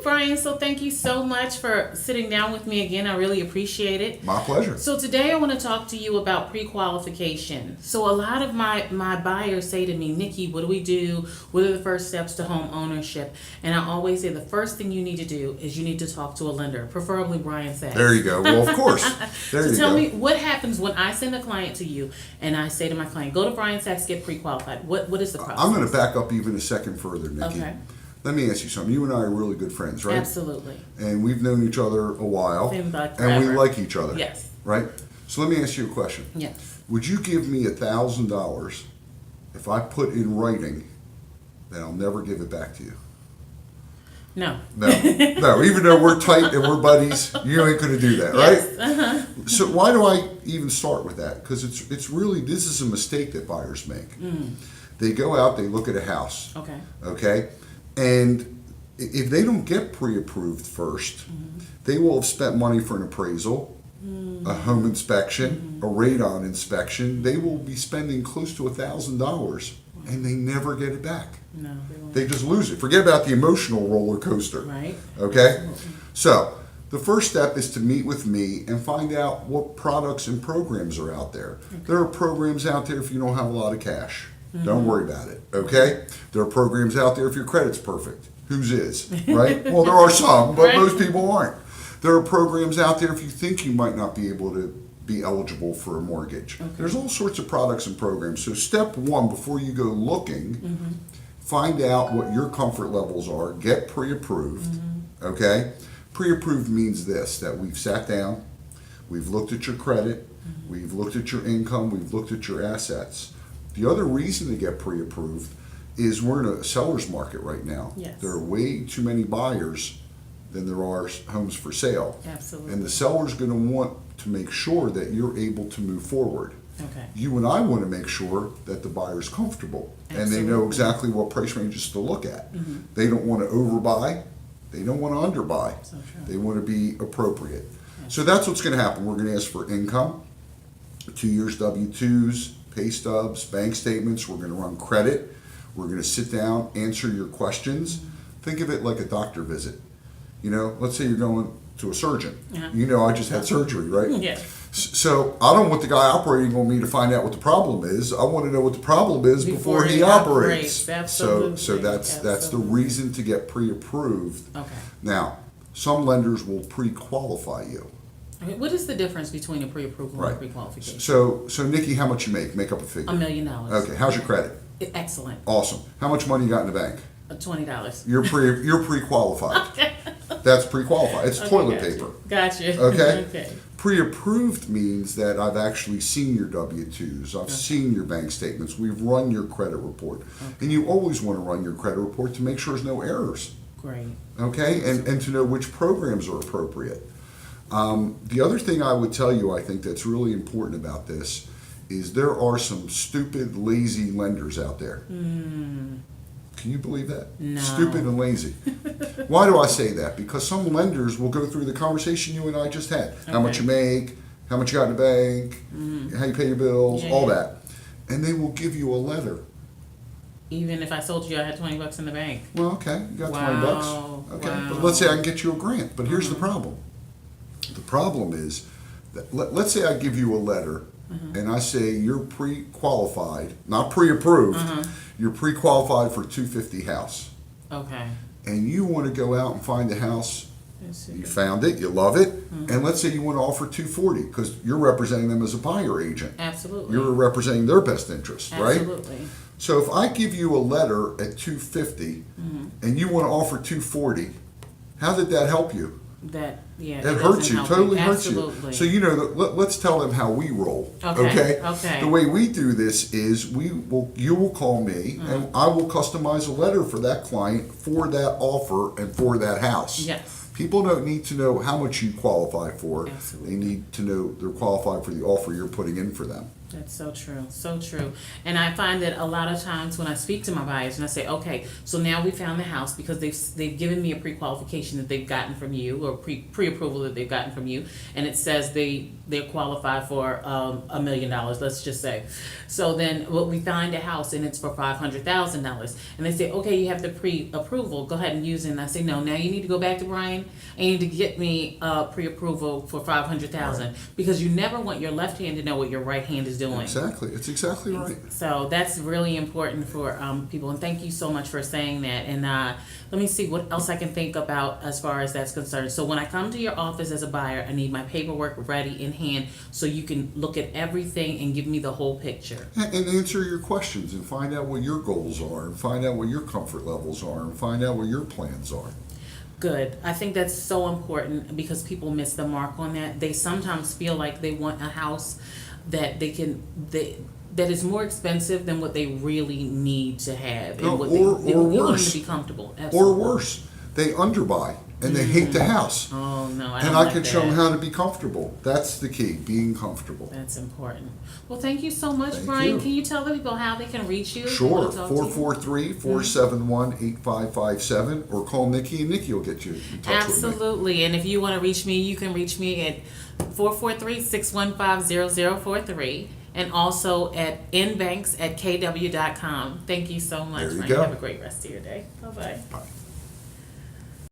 Brian. So thank you so much for sitting down with me again. I really appreciate it. My pleasure. So today I want to talk to you about pre-qualification. So a lot of my buyers say to me, Nikki, what do we do? What are the first steps to home ownership? And I always say the first thing you need to do is you need to talk to a lender, preferably Brian Sachs. There you go. Well, of course. There So you tell go. me what happens when I send a client to you and I say to my client, go to Brian Sachs, get pre-qualified. What is the process? I'm going to back up even a second further, Nikki. Okay. Let me ask you something. You and I are really good friends, right? Absolutely. And we've known each other a while. Seems like and we forever. like each other. Yes. Right? So let me ask you a question. Yes. Would you give me $1,000 if I put in writing that I'll never give it back to you? No. No. No. Even though we're tight and we're buddies, you ain't going to do that, right? Yes. Uh-huh. So why do I even start with that? Because it's really, this is a mistake that buyers make. They go out, they look at a house, Okay. okay? And if they don't get pre-approved first, they will have spent money for an appraisal, a home inspection, a radon inspection. They will be spending close to $1,000 and they never get it back. No, they won't. They just lose it. Forget about the emotional roller coaster. Right. Okay? Absolutely. So, the first step is to meet with me and find out what products and programs are out there. There are programs out there if you don't have a lot of cash. Don't worry about it, okay? There are programs out there if your credit's perfect. Whose is, right? Well, there are some, but Right. most people aren't. There are programs out there if you think you might not be able to be eligible for a mortgage. There's all sorts of products and programs. So step one, before you go looking, find out what your comfort levels are, get pre-approved, okay? Pre-approved means this, that we've sat down, we've looked at your credit, we've looked at your income, we've looked at your assets. The other reason to get pre-approved is we're in a seller's market right now. Yes. There are way too many buyers than there are homes for sale. Absolutely. And the seller's going to want to make sure that you're able to move forward. Okay. You and I want to make sure that the buyer's comfortable and they know Absolutely. exactly what price ranges to look at. They don't want to overbuy. They don't want to underbuy. So true. They want to be appropriate. So that's what's going to happen. We're going to ask for income, 2 years W-2s, pay stubs, bank statements. We're going to run credit. We're going to sit down, answer your questions. Think of it like a doctor visit. You know, let's say you're going to a surgeon. Uh-huh. You know, I just had surgery, right? Yes. So I don't want the guy operating on me to find out what the problem is. I want to know what the problem is before he operates. Absolutely. So that's the Absolutely. reason to get pre-approved. Okay. Now, some lenders will pre-qualify you. Okay. What is the difference between a pre-approval and a Right. pre-qualification? So Nikki, how much you make? Make up a figure. $1 million. Okay. How's your credit? Excellent. Awesome. How much money you got in the bank? $20. You're pre-qualified. That's pre-qualified. It's toilet paper. Gotcha. Okay? Okay. Pre-approved means that I've actually seen your W-2s, I've seen your bank statements, we've run your credit report. And you always want to run your credit report to make sure there's no errors, Great. okay? And to know which programs are appropriate. The other thing I would tell you, I think that's really important about this, is there are some stupid, lazy lenders out there. Can you believe that? No. Stupid and lazy. Why do I say that? Because some lenders will go through the conversation you and I just had. How much you make, how much you got in the bank, how you pay your bills, Yeah, all yeah. that. And they will give you a letter. Even if I told you I had $20 in the bank. Well, okay, you got Wow, $20. Okay, wow. but let's say I can get you a grant. But here's the problem. The problem is that let's say I give you a letter and I say you're pre-qualified, not pre-approved. You're pre-qualified for 250 house. Okay. And you want to go out and find a house. Let's see. You found it, you love it, and let's say you want to offer 240 because you're representing them as a buyer agent. Absolutely. You're representing their best interest, right? Absolutely. So if I give you a letter at 250 and you want to offer 240, how did that help you? That, yeah. It doesn't hurts you, help me. totally hurts Absolutely. you. So you know, let's tell them how we roll. Okay, okay. The way we do this is you will call me and I will customize a letter for that client for that offer and for that house. Yes. People don't need to know how much you qualify for. Absolutely. They need to know they're qualified for the offer you're putting in for them. That's so true, so true. And I find that a lot of times when I speak to my buyers and I say, okay, so now we found the house because they've given me a pre-qualification that they've gotten from you, or pre-approval that they've gotten from you, and it says they're qualified for $1 million, let's just say. So then we find a house and it's for $500,000, and they say, okay, you have the pre-approval, go ahead and use it. And I say, no, now you need to go back to Brian and you need to get me pre-approval for $500,000, because you never want your left hand to know what your right hand is doing. Exactly. It's exactly right. So that's really important for people, and thank you so much for saying that. And let me see what else I can think about as far as that's concerned. So when I come to your office as a buyer, I need my paperwork ready in hand so you can look at everything and give me the whole picture. And answer your questions and find out what your goals are and find out what your comfort levels are and find out what your plans are. Good. I think that's so important because people miss the mark on that. They sometimes feel like they want a house that that is more expensive than what they really need to have, and what Or they want them worse. to be comfortable. Or Absolutely. worse, they underbuy and they hate the house. Oh no, I don't And I like can show them that. how to be comfortable. That's the key, being comfortable. That's important. Well, thank you so much, Thank Brian. you. Can you tell the people how they can reach you? if they Sure, wanna talk to you? 443-471-8557, or call Nikki and Nikki will get you in touch with me. Absolutely. And if you want to reach me, you can reach me at 443-615-0043, and also at nbanks@kw.com. Thank you so much, There you Brian. go. Have a great rest of your day. Bye-bye. Bye.